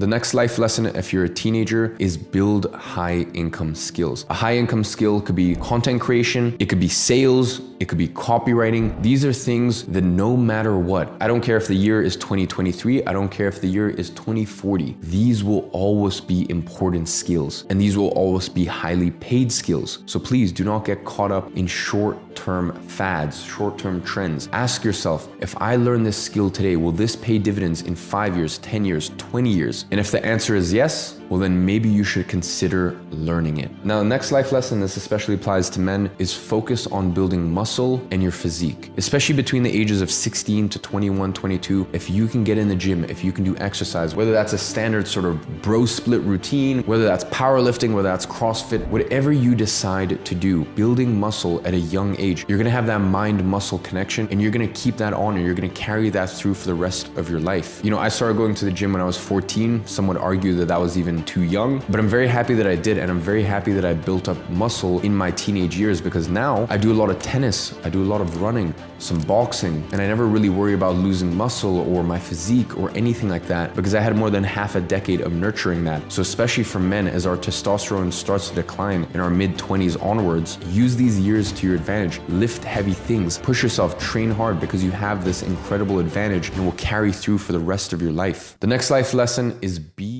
The next life lesson, if you're a teenager, is build high income skills. A high income skill could be content creation, it could be sales, it could be copywriting. These are things that no matter what, I don't care if the year is 2023, I don't care if the year is 2040, these will always be important skills and these will always be highly paid skills. So please do not get caught up in short-term fads, short-term trends. Ask yourself, if I learn this skill today, will this pay dividends in 5 years, 10 years, 20 years? And if the answer is yes, well then maybe you should consider learning it. Now the next life lesson, this especially applies to men, is focus on building muscle and your physique. Especially between the ages of 16 to 21, 22, if you can get in the gym, if you can do exercise, whether that's a standard sort of bro split routine, whether that's powerlifting, whether that's CrossFit, whatever you decide to do, building muscle at a young age, you're gonna have that mind-muscle connection and you're gonna keep that on and you're gonna carry that through for the rest of your life. You know, I started going to the gym when I was 14. Some would argue that that was even too young, but I'm very happy that I did, and I'm very happy that I built up muscle in my teenage years, because now I do a lot of tennis, I do a lot of running, some boxing, and I never really worry about losing muscle or my physique or anything like that, because I had more than half a decade of nurturing that. So especially for men, as our testosterone starts to decline in our mid-20s onwards, use these years to your advantage. Lift heavy things, push yourself, train hard, because you have this incredible advantage and will carry through for the rest of your life. The next life lesson is be